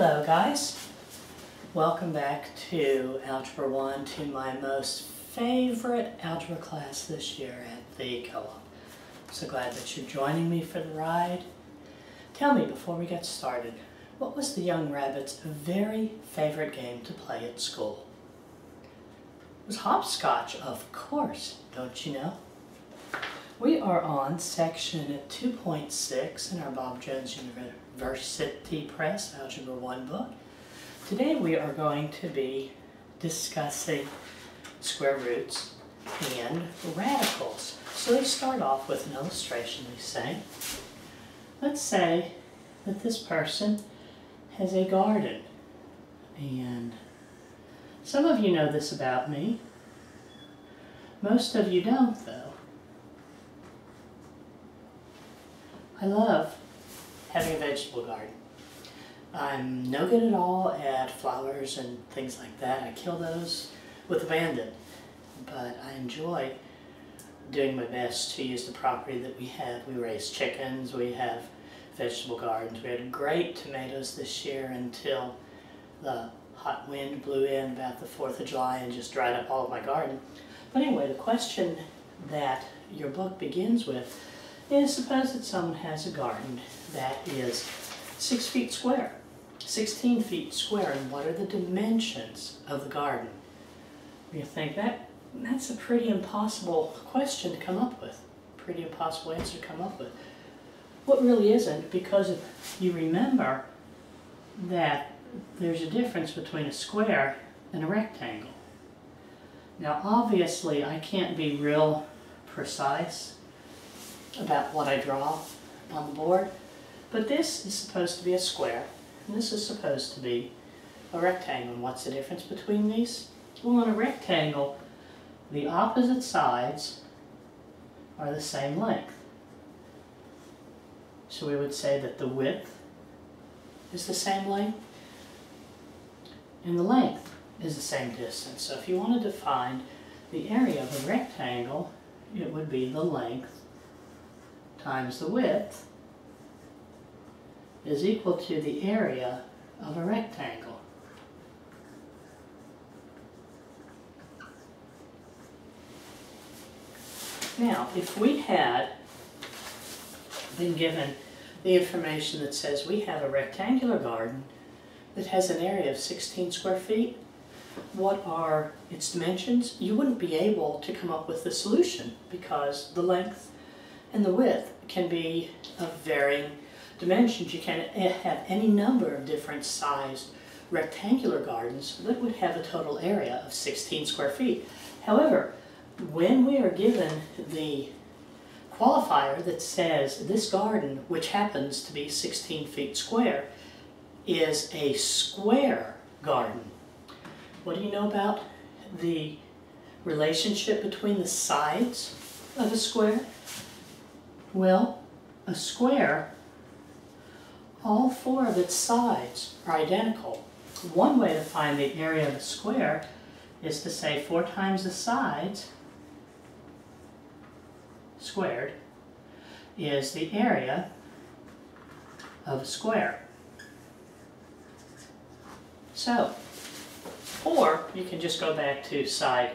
Hello guys, welcome back to Algebra 1, to my most favorite algebra class this year at the co-op. So glad that you're joining me for the ride. Tell me, before we get started, what was the young rabbit's very favorite game to play at school? It was hopscotch, of course, don't you know? We are on section 2.6 in our Bob Jones University Press Algebra 1 book. Today we are going to be discussing square roots and radicals. So they start off with an illustration. They say, let's say that this person has a garden. And some of you know this about me. Most of you don't, though. I love having a vegetable garden. I'm no good at all at flowers and things like that. I kill those with abandon. But I enjoy doing my best to use the property that we have. We raise chickens, we have vegetable gardens. We had great tomatoes this year until the hot wind blew in about the 4th of July and just dried up all of my garden. But anyway, the question that your book begins with is, suppose that someone has a garden that is 6 feet square, 16 feet square, and what are the dimensions of the garden? You think that's a pretty impossible question to come up with, pretty impossible answer to come up with. What really isn't, because if you remember that there's a difference between a square and a rectangle. Now obviously I can't be real precise about what I draw on the board, but this is supposed to be a square and this is supposed to be a rectangle. And what's the difference between these? Well, in a rectangle, the opposite sides are the same length. So we would say that the width is the same length and the length is the same distance. So if you wanted to find the area of a rectangle, it would be the length times the width is equal to the area of a rectangle. Now, if we had been given the information that says we have a rectangular garden that has an area of 16 square feet, what are its dimensions? You wouldn't be able to come up with the solution because the length and the width can be of varying dimensions. You can have any number of different sized rectangular gardens that would have a total area of 16 square feet. However, when we are given the qualifier that says this garden, which happens to be 16 feet square, is a square garden, what do you know about the relationship between the sides of a square? Well, a square, all 4 of its sides are identical. One way to find the area of a square is to say 4 times the sides squared is the area of a square. So, or you can just go back to side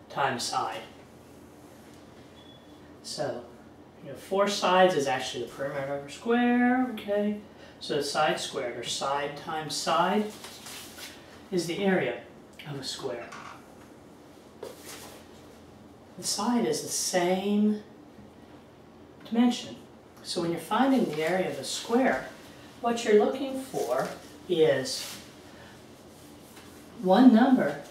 times side. So, 4 sides is actually the perimeter of a square, okay? So the side squared, or side times side, is the area of a square. The side is the same dimension. So when you're finding the area of a square, what you're looking for is one number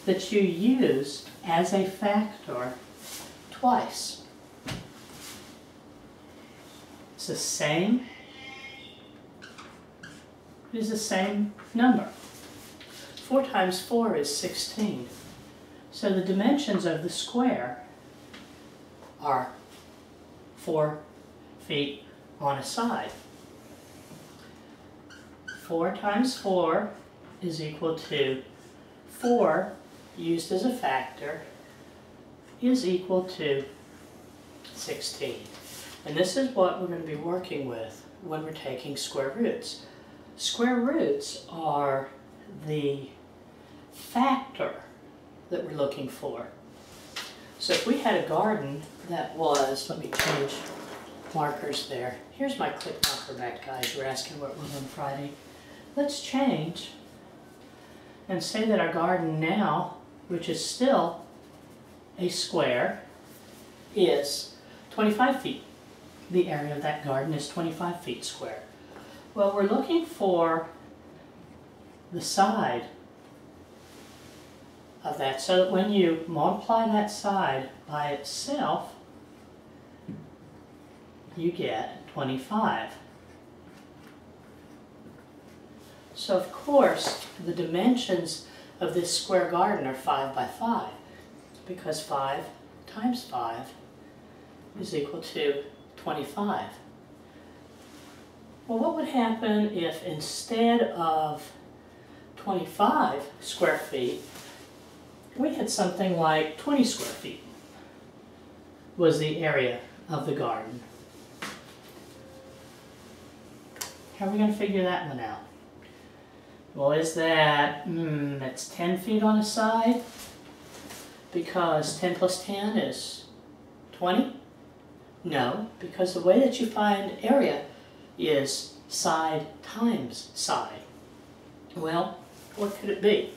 that you use as a factor twice. It's the same, it is the same number. 4 times 4 is 16. So the dimensions of the square are 4 feet on a side. 4 times 4 is equal to 4 used as a factor is equal to 16. And this is what we're going to be working with when we're taking square roots. Square roots are the factor that we're looking for. So if we had a garden that was, let me change markers there. Here's my click marker back, guys. You're asking what was on Friday. Let's change and say that our garden now, which is still a square, is 25 feet. The area of that garden is 25 feet square. Well, we're looking for the side of that, so that when you multiply that side by itself, you get 25. So of course, the dimensions of this square garden are 5 by 5, because 5 times 5 is equal to 25. Well, what would happen if instead of 25 square feet, we had something like 20 square feet was the area of the garden? How are we going to figure that one out? Well, is that, that's 10 feet on a side, because 10 plus 10 is 20? No, because the way that you find area is side times side. Well, what could it be?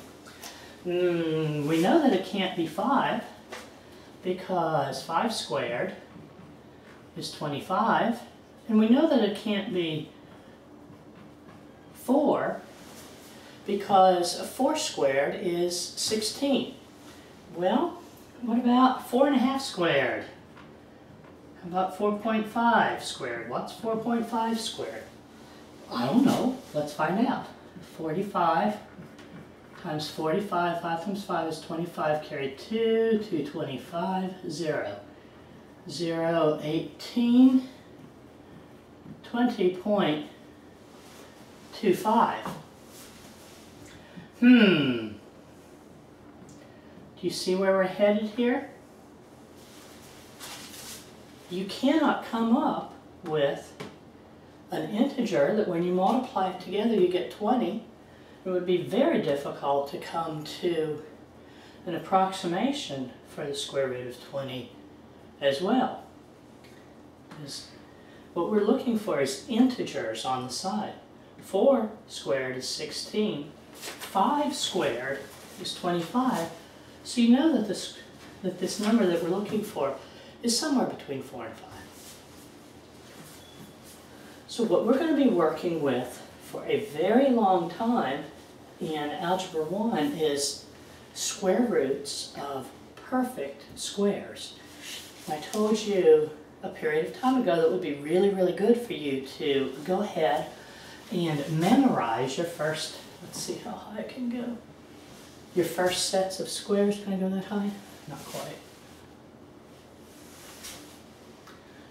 We know that it can't be 5, because 5 squared is 25, and we know that it can't be 4, because 4 squared is 16. Well, what about 4.5 squared? How about 4.5 squared? What's 4.5 squared? I don't know. Let's find out. 45 times 45, 5 times 5 is 25, carry 2, 225, 0. 0, 18, 20.25. Do you see where we're headed here? You cannot come up with an integer that when you multiply it together you get 20. It would be very difficult to come to an approximation for the square root of 20 as well. Because what we're looking for is integers on the side. 4 squared is 16. 5 squared is 25. So you know that this number that we're looking for is somewhere between 4 and 5. So what we're going to be working with for a very long time in Algebra 1 is square roots of perfect squares. I told you a period of time ago that it would be really, really good for you to go ahead and memorize your first, let's see how high I can go, your first sets of squares. Can I go that high? Not quite.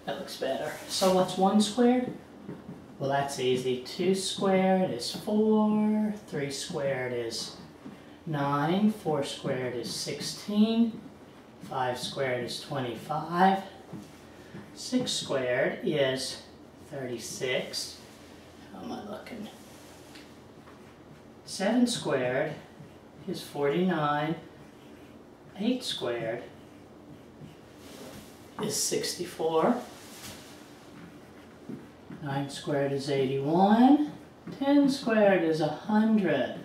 That looks better. So what's 1 squared? Well, that's easy. 2 squared is 4, 3 squared is 9, 4 squared is 16, 5 squared is 25, 6 squared is 36. How am I looking? 7 squared is 49, 8 squared is 64, 9 squared is 81, 10 squared is 100,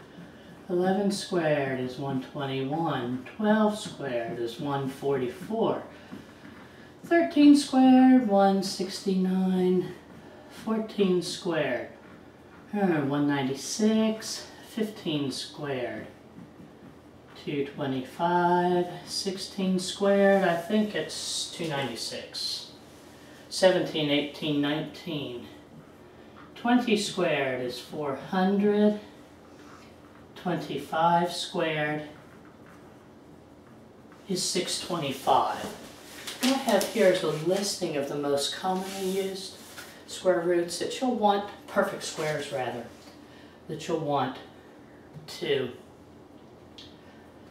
11 squared is 121, 12 squared is 144, 13 squared, 169, 14 squared, 196, 15 squared, 225, 16 squared, I think it's 296. 17, 18, 19. 20 squared is 400. 25 squared is 625. What I have here is a listing of the most commonly used square roots that you'll want, perfect squares rather, that you'll want to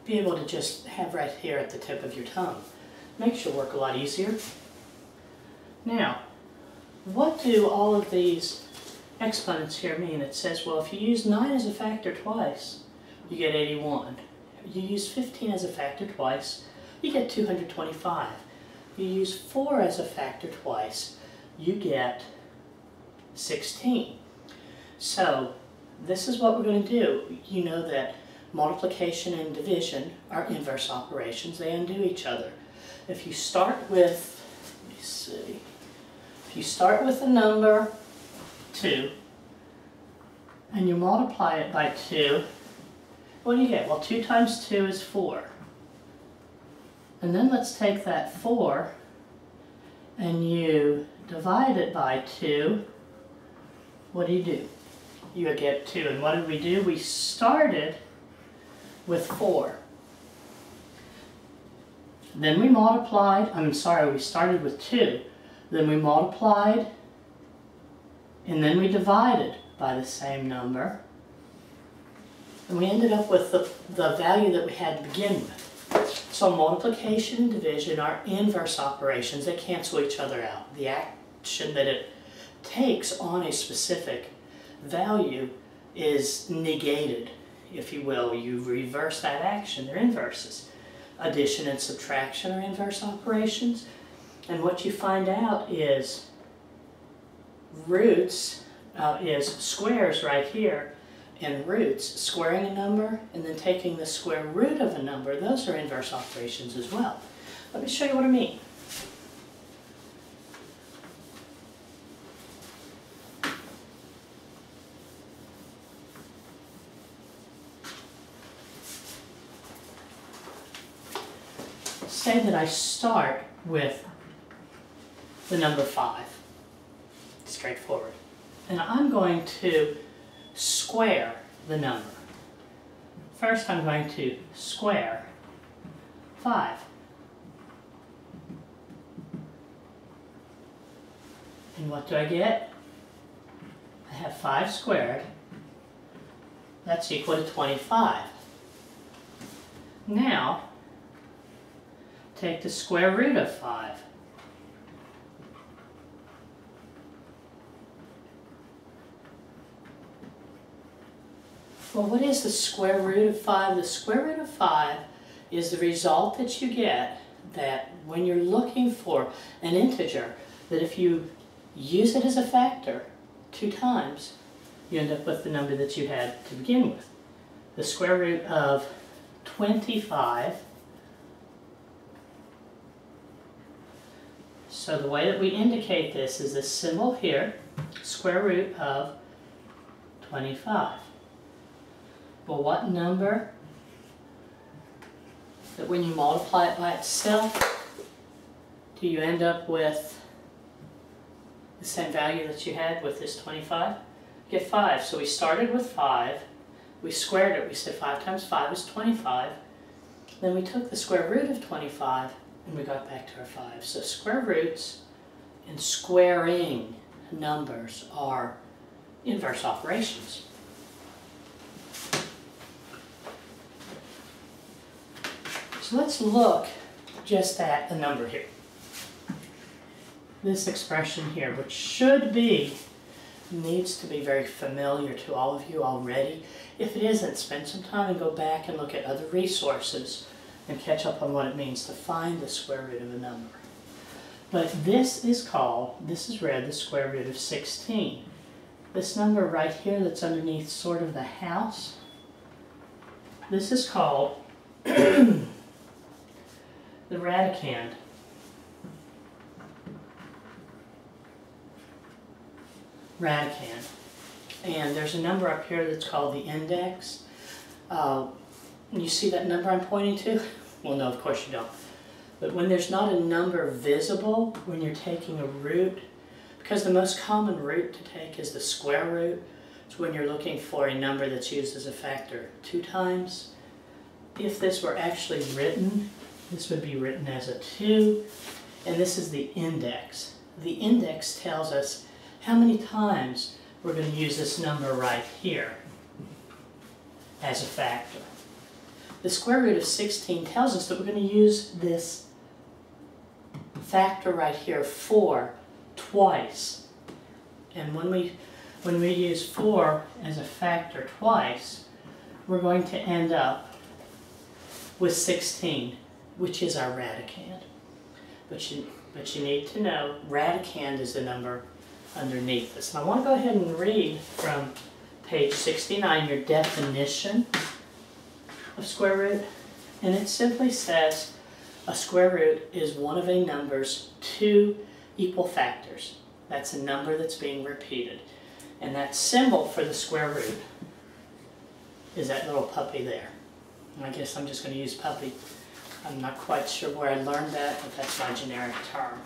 be able to just have right here at the tip of your tongue. Makes your work a lot easier. Now, what do all of these exponents here mean. It says, well, if you use 9 as a factor twice, you get 81. You use 15 as a factor twice, you get 225. You use 4 as a factor twice, you get 16. So this is what we're going to do. You know that multiplication and division are inverse operations. They undo each other. If you start with, let me see, if you start with the number 2 and you multiply it by 2, what do you get? Well, 2 times 2 is 4. And then let's take that 4 and you divide it by 2. What do? You get 2. And what did we do? We started with 4. Then we multiplied, we started with 2. Then we multiplied, and then we divided by the same number. And we ended up with the value that we had to begin with. So multiplication and division are inverse operations. They cancel each other out. The action that it takes on a specific value is negated, if you will. You reverse that action. They're inverses. Addition and subtraction are inverse operations. And what you find out is roots is squares right here, and roots, squaring a number and then taking the square root of a number, those are inverse operations as well. Let me show you what I mean. Say that I start with the number 5. Straightforward. And I'm going to square the number. First I'm going to square 5. And what do I get? I have 5 squared. That's equal to 25. Now, take the square root of 5. Well, what is the square root of 5? The square root of 5 is the result that you get that when you're looking for an integer, that if you use it as a factor 2 times, you end up with the number that you had to begin with. The square root of 25. So the way that we indicate this is this symbol here, square root of 25. Well, what number that when you multiply it by itself, do you end up with the same value that you had with this 25? You get 5. So we started with 5, we squared it, we said 5 times 5 is 25, then we took the square root of 25 and we got back to our 5. So square roots and squaring numbers are inverse operations. So let's look just at a number here. This expression here, which should be, needs to be very familiar to all of you already. If it isn't, spend some time and go back and look at other resources and catch up on what it means to find the square root of a number. But this is read the square root of 16. This number right here that's underneath sort of the house, this is called the Radicand. And there's a number up here that's called the index. You see that number I'm pointing to? Well, no, of course you don't. But when there's not a number visible, when you're taking a root, because the most common root to take is the square root, it's when you're looking for a number that's used as a factor 2 times. If this were actually written, this would be written as a 2, and this is the index. The index tells us how many times we're going to use this number right here as a factor. The square root of 16 tells us that we're going to use this factor right here, 4, twice. And when we when we use 4 as a factor twice, we're going to end up with 16, which is our radicand. But you need to know radicand is the number underneath this. And I want to go ahead and read from page 69 your definition of square root. And it simply says a square root is one of a number's two equal factors. That's a number that's being repeated. And that symbol for the square root is that little puppy there. And I guess I'm just going to use puppy. I'm not quite sure where I learned that, but that's my generic term.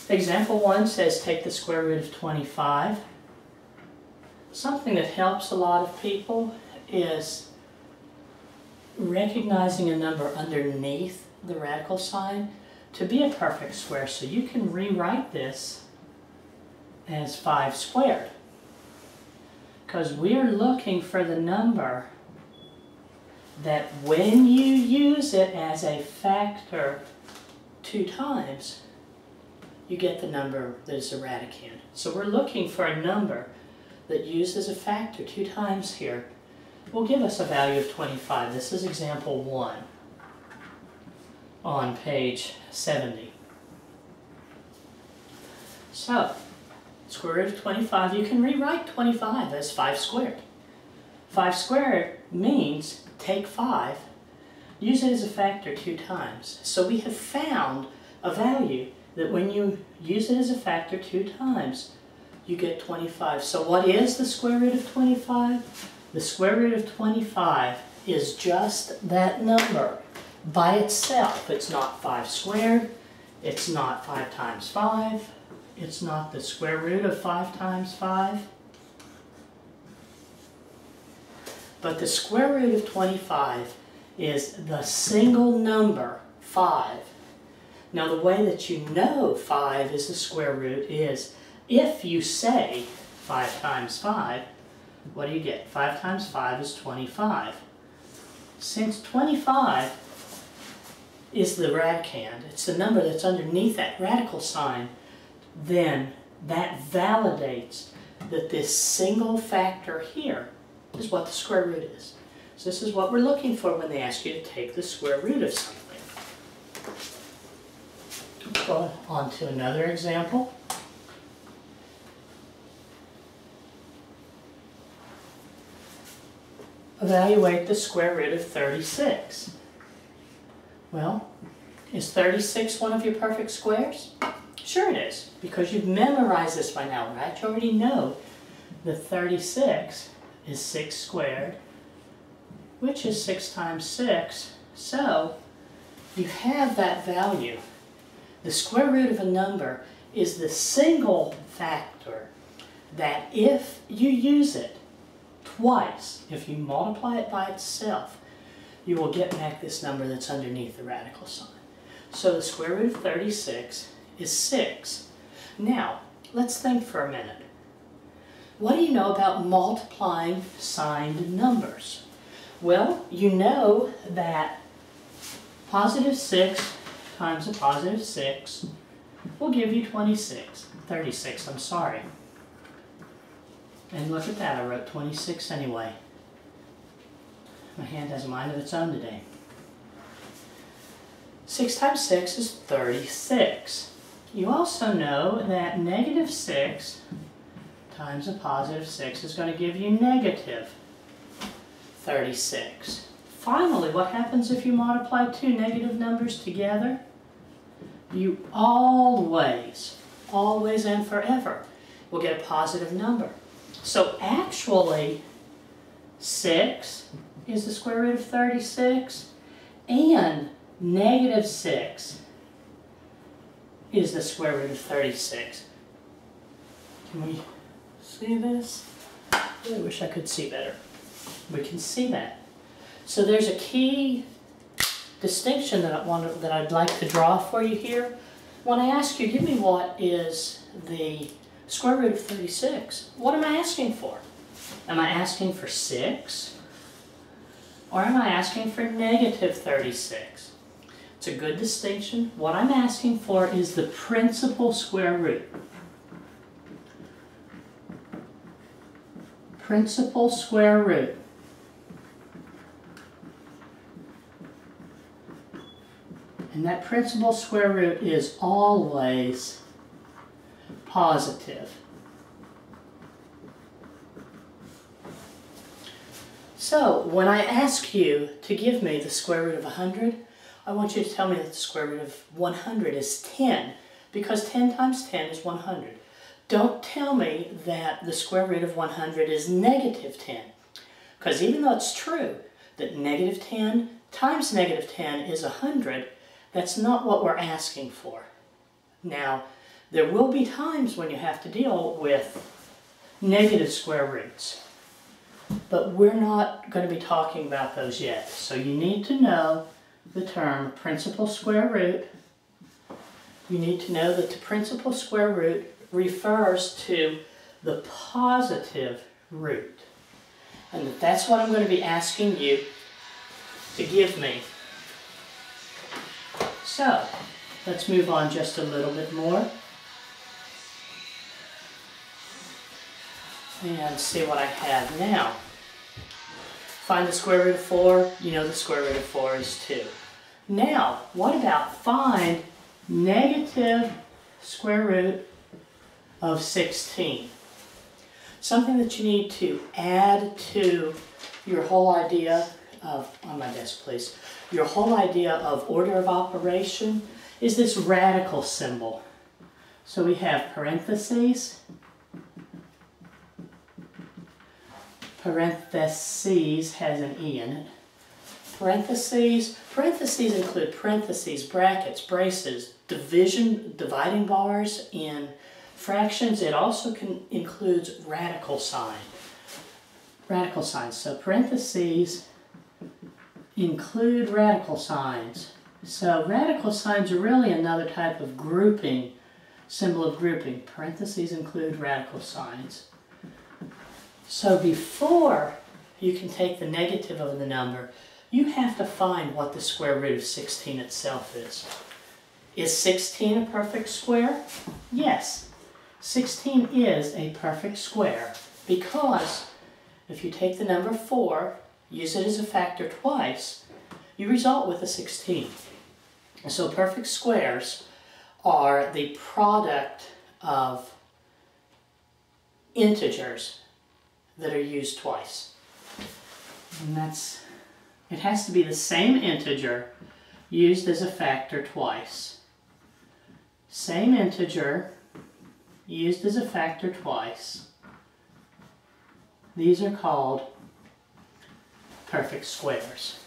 Example 1 says take the square root of 25. Something that helps a lot of people is recognizing a number underneath the radical sign to be a perfect square. So you can rewrite this as 5 squared. Because we're looking for the number that when you use it as a factor 2 times, you get the number that is a radicand. So we're looking for a number that used as a factor 2 times here will give us a value of 25. This is example 1 on page 70. So, square root of 25, you can rewrite 25 as 5 squared. 5 squared means take 5, use it as a factor 2 times. So we have found a value that when you use it as a factor 2 times, you get 25. So what is the square root of 25? The square root of 25 is just that number by itself. It's not 5 squared, it's not 5 times 5, it's not the square root of 5 times 5. But the square root of 25 is the single number 5. Now the way that you know 5 is the square root is if you say 5 times 5, what do you get? 5 times 5 is 25. Since 25 is the radicand, it's the number that's underneath that radical sign, then that validates that this single factor here is what the square root is. So this is what we're looking for when they ask you to take the square root of something. Go on to another example. Evaluate the square root of 36. Well, is 36 one of your perfect squares? Sure it is, because you've memorized this by now, right? You already know that 36 is 6 squared, which is 6 times 6. So you have that value. The square root of a number is the single factor that if you use it twice, if you multiply it by itself, you will get back this number that's underneath the radical sign. So the square root of 36 is 6. Now, let's think for a minute. What do you know about multiplying signed numbers? Well, you know that positive 6 times a positive 6 will give you 36, I'm sorry. And look at that, I wrote 26 anyway. My hand has a mind of its own today. 6 times 6 is 36. You also know that negative 6 times a positive 6 is going to give you negative 36. Finally, what happens if you multiply two negative numbers together? You always and forever will get a positive number. So actually, 6 is the square root of 36, and negative 6 is the square root of 36. Can we see this? I really wish I could see better. We can see that. So there's a key distinction that I'd like to draw for you here. When I ask you, give me what is the square root of 36, what am I asking for? Am I asking for 6? Or am I asking for negative 36? It's a good distinction. What I'm asking for is the principal square root. principal square root. And that principal square root is always positive. So, when I ask you to give me the square root of 100, I want you to tell me that the square root of 100 is 10, because 10 times 10 is 100. Don't tell me that the square root of 100 is negative 10, because even though it's true that negative 10 times negative 10 is 100, that's not what we're asking for. Now, there will be times when you have to deal with negative square roots, but we're not going to be talking about those yet. So you need to know the term principal square root. You need to know that the principal square root refers to the positive root. And that's what I'm going to be asking you to give me. So, let's move on just a little bit more and see what I have now. Find the square root of 4. You know the square root of 4 is 2. Now, what about find negative square root of 16? Something that you need to add to your whole idea of, on my desk please, your whole idea of order of operation is this radical symbol. So we have parentheses. Parentheses has an E in it. Parentheses. Parentheses include parentheses, brackets, braces, dividing bars in fractions. It also includes radical signs. So parentheses include radical signs. So radical signs are really another type of grouping, symbol of grouping. Parentheses include radical signs. So before you can take the negative of the number, you have to find what the square root of 16 itself is. Is 16 a perfect square? Yes. 16 is a perfect square because if you take the number 4, use it as a factor twice, you result with a 16. So perfect squares are the product of integers that are used twice. And it has to be the same integer used as a factor twice. Same integer used as a factor twice. These are called perfect squares.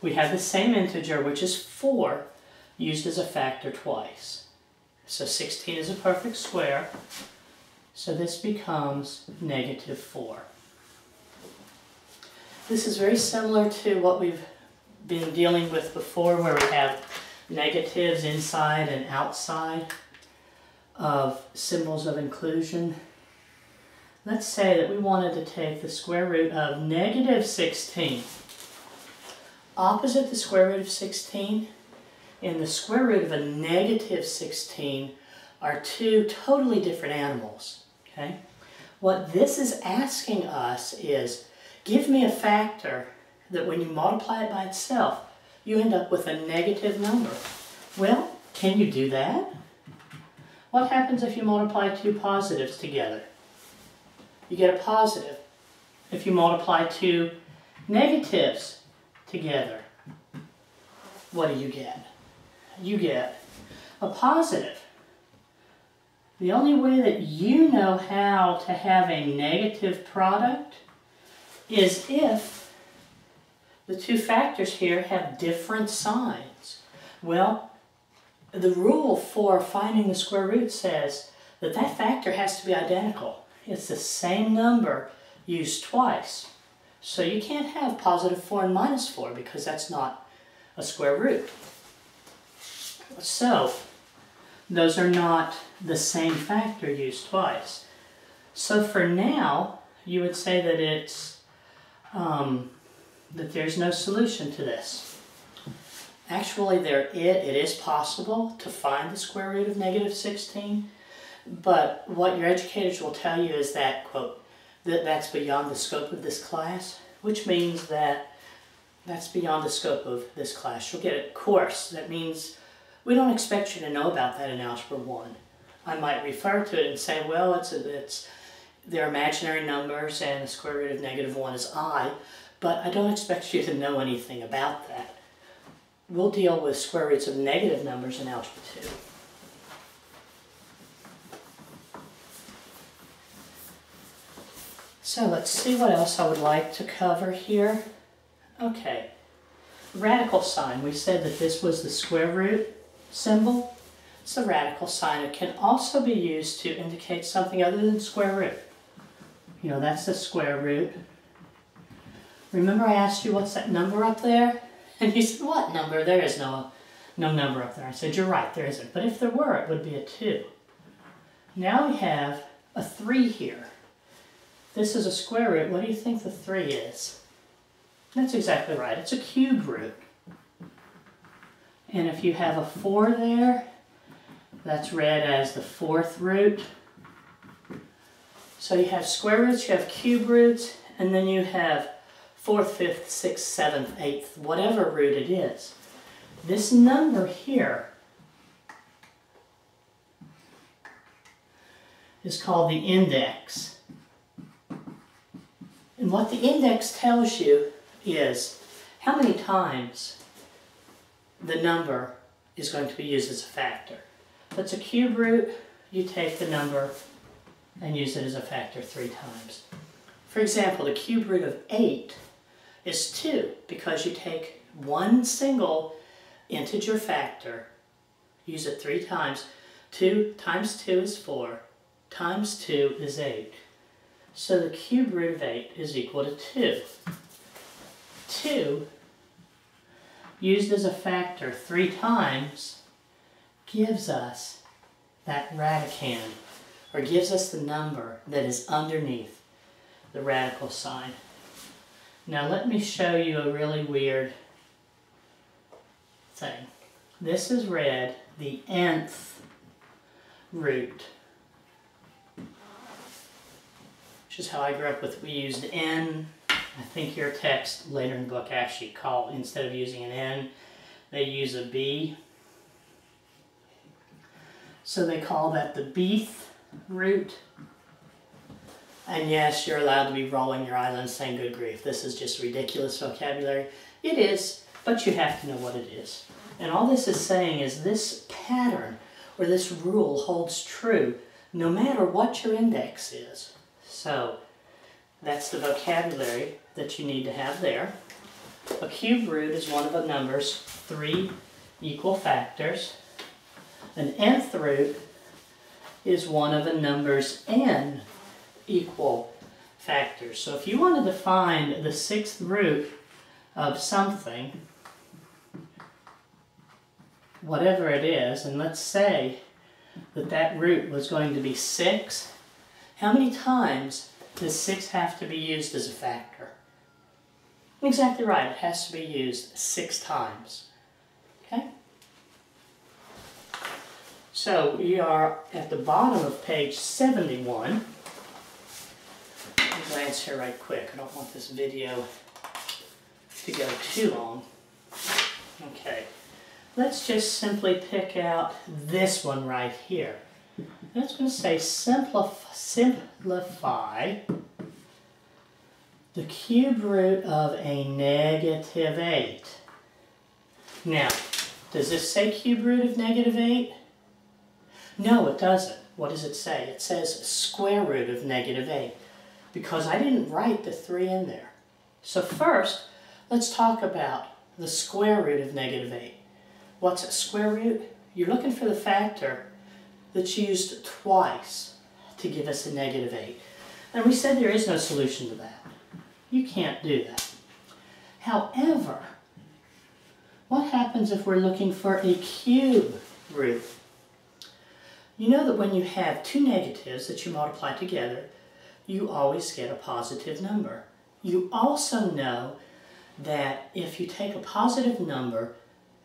We have the same integer, which is 4, used as a factor twice. So 16 is a perfect square. So this becomes negative 4. This is very similar to what we've been dealing with before, where we have negatives inside and outside of symbols of inclusion. Let's say that we wanted to take the square root of negative 16. Opposite the square root of 16 and the square root of a negative 16 are two totally different animals. Okay? What this is asking us is, give me a factor that when you multiply it by itself, you end up with a negative number. Well, can you do that? What happens if you multiply two positives together? You get a positive. If you multiply two negatives together, what do you get? You get a positive. The only way that you know how to have a negative product is if the two factors here have different signs. Well, the rule for finding the square root says that that factor has to be identical. It's the same number used twice. So you can't have positive 4 and minus 4 because that's not a square root. So those are not the same factor used twice. So for now, you would say that it's that there's no solution to this. Actually, it is possible to find the square root of negative 16, but what your educators will tell you is that, quote, that's beyond the scope of this class, which means that that's beyond the scope of this class. You'll get a course. That means we don't expect you to know about that in Algebra 1. I might refer to it and say, well, they're imaginary numbers and the square root of -1 is I, but I don't expect you to know anything about that. We'll deal with square roots of negative numbers in Algebra 2. So let's see what else I would like to cover here. Okay, radical sign. We said that this was the square root symbol. It's the radical sign. It can also be used to indicate something other than square root. You know, that's the square root. Remember I asked you what's that number up there? And you said, what number? There is no number up there. I said, you're right, there isn't. But if there were, it would be a 2. Now we have a 3 here. This is a square root. What do you think the 3 is? That's exactly right. It's a cube root. And if you have a 4 there, that's read as the 4th root. So you have square roots, you have cube roots, and then you have 4th, 5th, 6th, 7th, 8th, whatever root it is. This number here is called the index. And what the index tells you is how many times the number is going to be used as a factor. If it's a cube root, you take the number and use it as a factor 3 times. For example, the cube root of 8 is 2 because you take one single integer factor, use it 3 times. 2 times 2 is 4, times 2 is 8. So the cube root of 8 is equal to 2. 2 used as a factor 3 times gives us that radicand, or gives us the number that is underneath the radical sign. Now let me show you a really weird thing. This is read the nth root, which is how I grew up with. We used n. I think your text later in the book actually instead of using an n, they use a b. So they call that the bth root. And yes, you're allowed to be rolling your eyes and saying, good grief, this is just ridiculous vocabulary. It is, but you have to know what it is. And all this is saying is this pattern, or this rule, holds true no matter what your index is. So that's the vocabulary that you need to have there. A cube root is one of the number's 3 equal factors. An nth root is one of the number's n equal factors. So if you wanted to find the 6th root of something, whatever it is, and let's say that that root was going to be 6, how many times does 6 have to be used as a factor? Exactly right, it has to be used 6 times. Okay? So we are at the bottom of page 71. Let me glance here right quick. I don't want this video to go too long. Okay. Let's just simply pick out this one right here. That's going to say simplify the cube root of a -8. Now, does this say cube root of -8? No, it doesn't. What does it say? It says square root of -8 because I didn't write the 3 in there. So first, let's talk about the square root of -8. What's a square root? You're looking for the factor that's used twice to give us a -8. And we said there is no solution to that. You can't do that. However, what happens if we're looking for a cube root? You know that when you have 2 negatives that you multiply together, you always get a positive number. You also know that if you take a positive number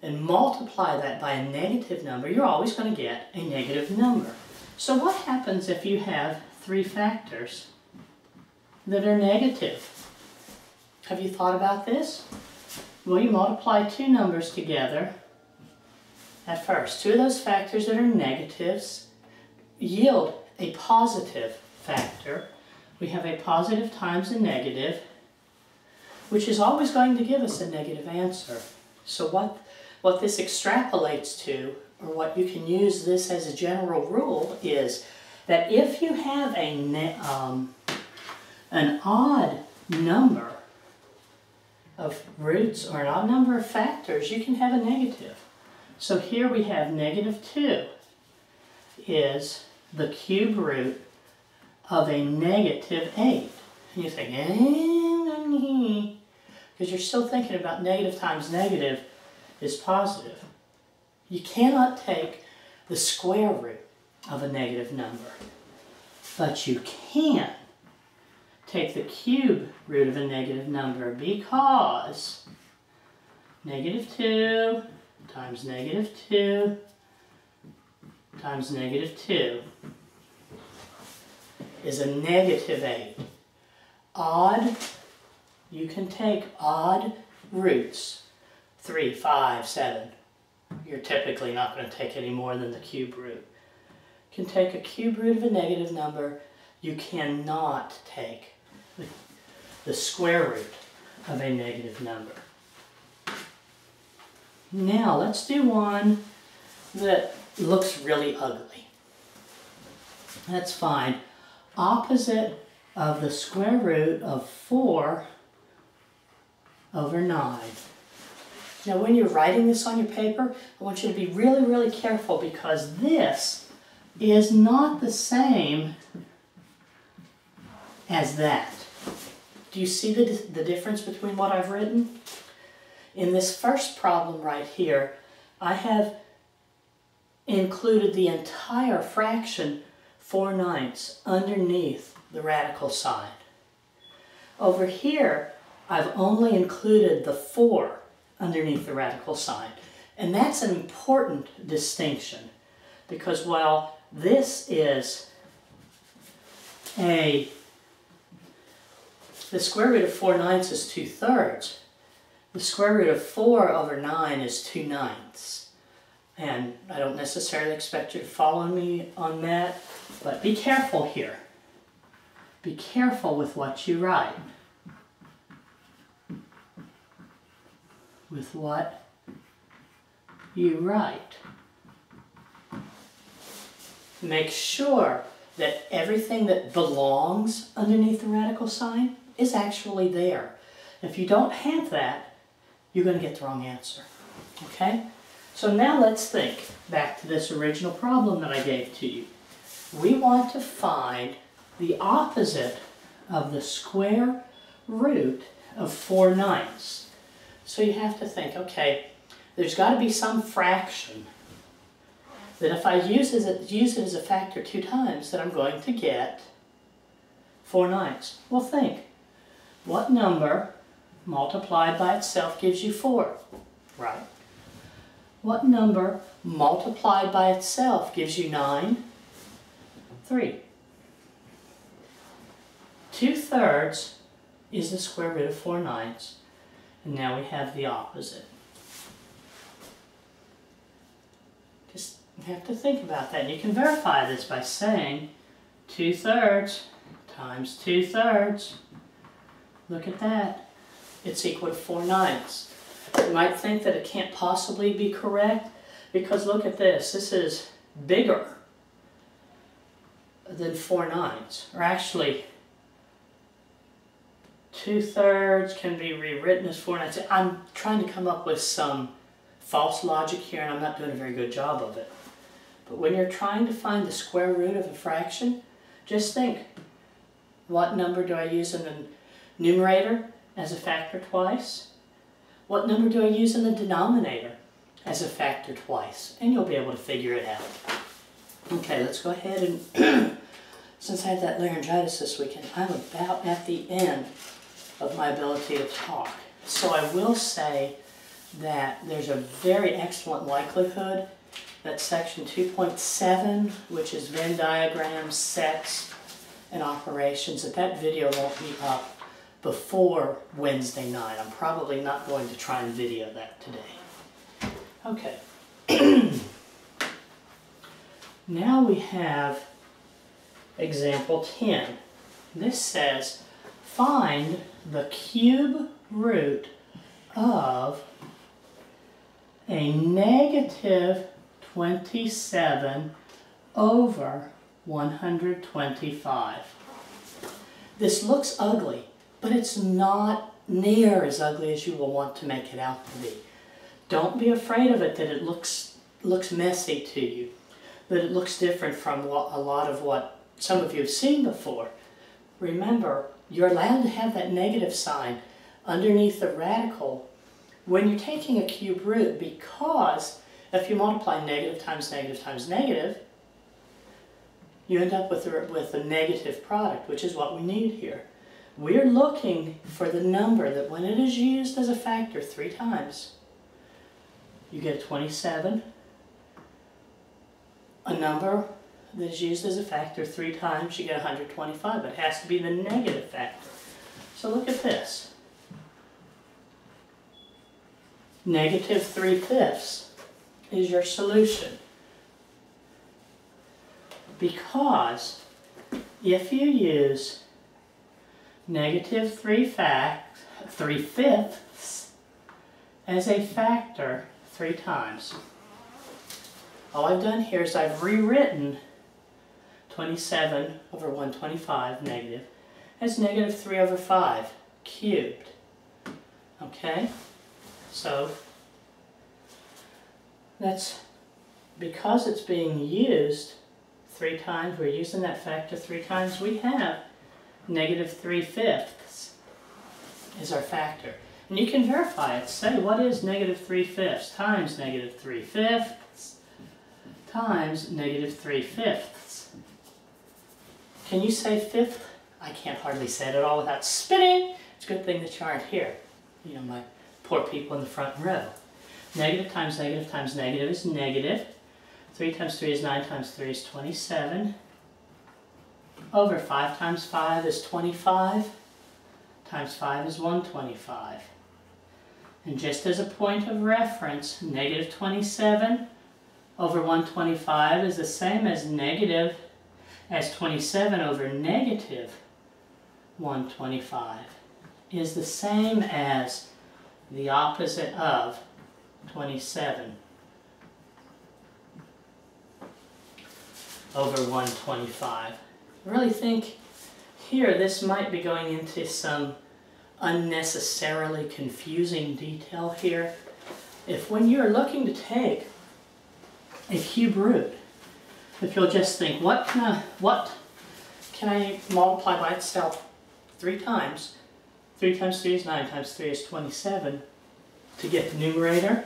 and multiply that by a negative number, you're always going to get a negative number. So what happens if you have 3 factors? that are negative. Have you thought about this? Well, you multiply two numbers together at first. Two of those factors that are negatives yield a positive factor. We have a positive times a negative, which is always going to give us a negative answer. So what this extrapolates to, or what you can use this as a general rule, is that if you have an odd number of roots or an odd number of factors, you can have a negative. So here we have -2 is the cube root of a -8. And you think, because you're still thinking about negative times negative is positive. You cannot take the square root of a negative number, but you can take the cube root of a negative number, because -2 times -2 times -2 is a -8. Odd, you can take odd roots, 3, 5, 7. You're typically not going to take any more than the cube root. You can take a cube root of a negative number. You cannot take the square root of a negative number. Now let's do one that looks really ugly. That's fine. Opposite of the square root of 4/9. Now when you're writing this on your paper, I want you to be really, really careful, because this is not the same as that. Do you see the difference between what I've written? In this first problem right here, I have included the entire fraction 4/9 underneath the radical sign. Over here, I've only included the 4 underneath the radical sign. And that's an important distinction, because while this is the square root of 4/9 is 2/3, the square root of 4/9 is 2/9. And I don't necessarily expect you to follow me on that, but be careful here. Be careful with what you write. With what you write. Make sure that everything that belongs underneath the radical sign is actually there. If you don't have that, you're going to get the wrong answer. Okay? So now let's think back to this original problem that I gave to you. We want to find the opposite of the square root of 4/9. So you have to think, okay, there's got to be some fraction that if I use it as a factor 2 times, that I'm going to get 4/9. Well, think. What number multiplied by itself gives you 4? Right. What number multiplied by itself gives you 9? 3. 2/3 is the square root of 4/9. And now we have the opposite. Just have to think about that. And you can verify this by saying 2/3 times 2/3. Look at that. It's equal to 4/9. You might think that it can't possibly be correct, because look at this. This is bigger than 4/9. Or actually, 2/3 can be rewritten as 4/9. I'm trying to come up with some false logic here, and I'm not doing a very good job of it. But when you're trying to find the square root of a fraction, just think, what number do I use in the numerator as a factor twice? What number do I use in the denominator as a factor twice? And you'll be able to figure it out. Okay, let's go ahead and, since I had that laryngitis this weekend, I'm about at the end of my ability to talk. So I will say that there's a very excellent likelihood that section 2.7, which is Venn diagrams, sets, and operations, that video won't be up before Wednesday night. I'm probably not going to try and video that today. Okay. Now we have example 10. This says, find the cube root of a negative 27 over 125. This looks ugly, but it's not near as ugly as you will want to make it out to be. Don't be afraid of it that it looks messy to you, that it looks different from a lot of what some of you have seen before. Remember, you're allowed to have that negative sign underneath the radical when you're taking a cube root, because if you multiply negative times negative times negative, you end up with a negative product, which is what we need here. We're looking for the number that when it is used as a factor 3 times, you get a 27. A number that is used as a factor 3 times, you get 125, but it has to be the negative factor. So look at this. Negative 3/5 is your solution. Because if you use negative 3/5 as a factor 3 times, all I've done here is I've rewritten 27 over 125 negative as negative 3 over 5 cubed. Okay? So that's because it's being used 3 times, we're using that factor 3 times, we have negative 3/5 is our factor. And you can verify it. Say, what is negative 3/5 times negative 3/5 times negative 3/5? Can you say fifth? I can't hardly say it at all without spitting. It's a good thing that you aren't here. You know, my poor people in the front row. Negative times negative times negative is negative. 3 times 3 is 9 times 3 is 27. Over 5 times 5 is 25. Times 5 is 125. And just as a point of reference, negative 27 over 125 is the same as 27 over negative 125 is the same as the opposite of 27 over 125. I really think here this might be going into some unnecessarily confusing detail here. If when you're looking to take a cube root, if you'll just think, what can I multiply by itself 3 times? 3 times 3 is 9 times 3 is 27 to get the numerator.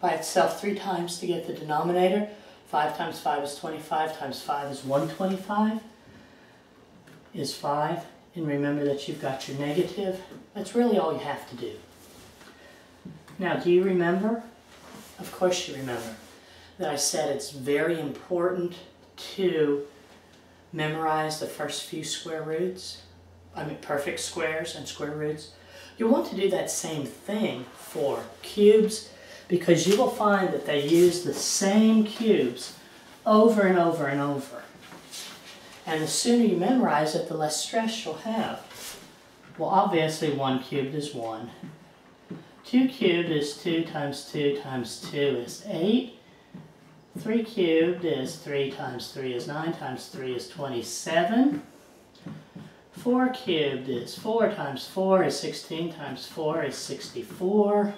By itself 3 times to get the denominator. 5 times 5 is 25 times 5 is 125 is 5. And remember that you've got your negative. That's really all you have to do. Now, do you remember? Of course you remember that I said it's very important to memorize the first few square roots. I mean perfect squares and square roots. You want to do that same thing for cubes, because you will find that they use the same cubes over and over and over. And the sooner you memorize it, the less stress you'll have. Well, obviously 1 cubed is 1. 2 cubed is 2 times 2 times 2 is 8. 3 cubed is 3 times 3 is 9 times 3 is 27. 4 cubed is 4 times 4 is 16 times 4 is 64.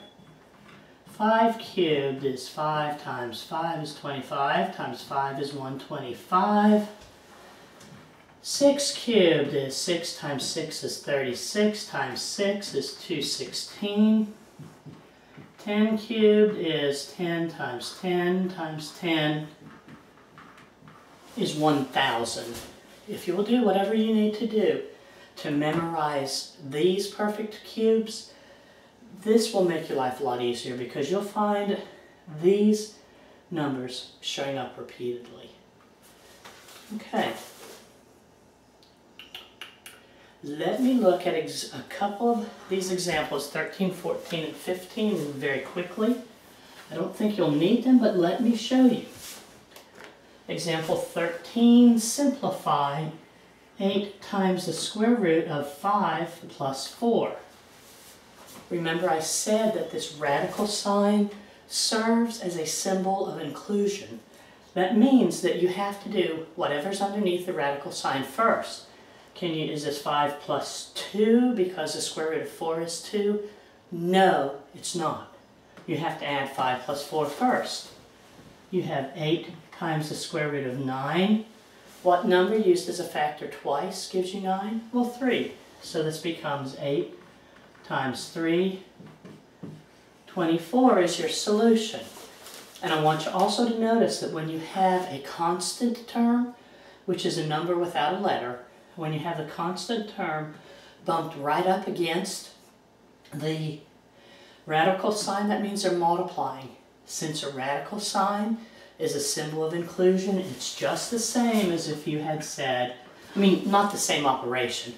5 cubed is 5 times 5 is 25 times 5 is 125. 6 cubed is 6 times 6 is 36 times 6 is 216. 10 cubed is 10 times 10 times 10 is 1,000. If you will do whatever you need to do to memorize these perfect cubes, this will make your life a lot easier, because you'll find these numbers showing up repeatedly. Okay. Let me look at a couple of these examples, 13, 14, and 15, very quickly. I don't think you'll need them, but let me show you. Example 13, simplify 8 times the square root of 5 plus 4. Remember I said that this radical sign serves as a symbol of inclusion. That means that you have to do whatever's underneath the radical sign first. Is this 5 plus 2 because the square root of 4 is 2? No, it's not. You have to add 5 plus 4 first. You have 8 times the square root of 9. What number used as a factor twice gives you 9? Well, 3. So this becomes 8 times 3. 24 is your solution. And I want you also to notice that when you have a constant term, which is a number without a letter, when you have the constant term bumped right up against the radical sign, that means they're multiplying. Since a radical sign is a symbol of inclusion, it's just the same as if you had said, not the same operation,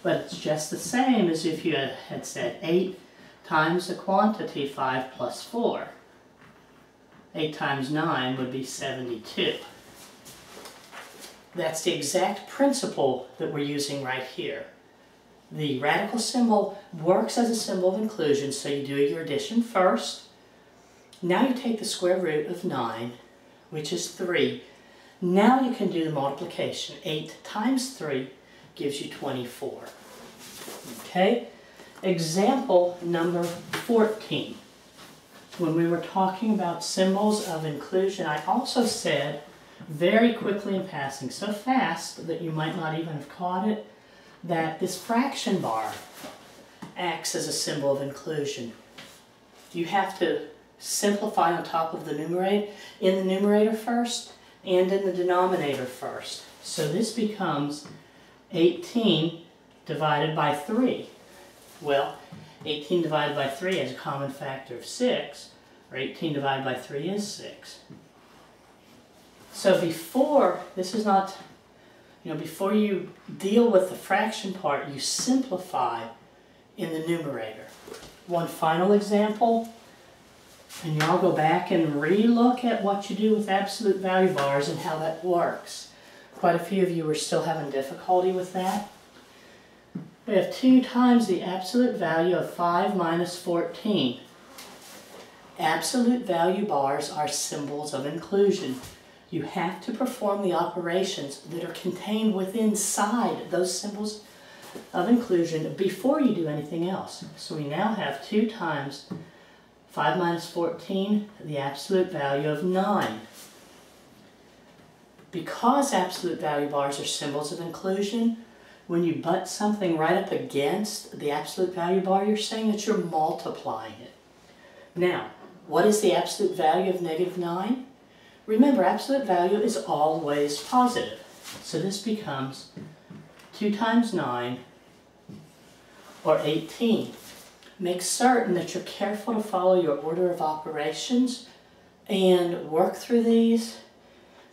but it's just the same as if you had said 8 times the quantity 5 plus 4. 8 times 9 would be 72. That's the exact principle that we're using right here. The radical symbol works as a symbol of inclusion, so you do your addition first. Now you take the square root of 9, which is 3. Now you can do the multiplication. 8 times 3 gives you 24. Okay? Example number 14. When we were talking about symbols of inclusion, I also said, very quickly in passing, so fast that you might not even have caught it, that this fraction bar acts as a symbol of inclusion. You have to simplify on top of the numerator, in the numerator first and in the denominator first. So this becomes 18 divided by 3. Well, 18 divided by 3 has a common factor of 6, or 18 divided by 3 is 6. So before you deal with the fraction part, you simplify in the numerator. One final example, and y'all go back and re-look at what you do with absolute value bars and how that works. Quite a few of you are still having difficulty with that. We have 2 times the absolute value of 5 minus 14. Absolute value bars are symbols of inclusion. You have to perform the operations that are contained inside those symbols of inclusion before you do anything else. So we now have 2 times 5 minus 14, the absolute value of 9. Because absolute value bars are symbols of inclusion, when you butt something right up against the absolute value bar, you're saying that you're multiplying it. Now, what is the absolute value of negative 9? Remember, absolute value is always positive. So this becomes 2 times 9, or 18. Make certain that you're careful to follow your order of operations and work through these,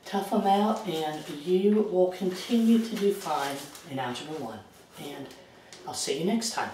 tough them out, and you will continue to do fine in Algebra 1. And I'll see you next time.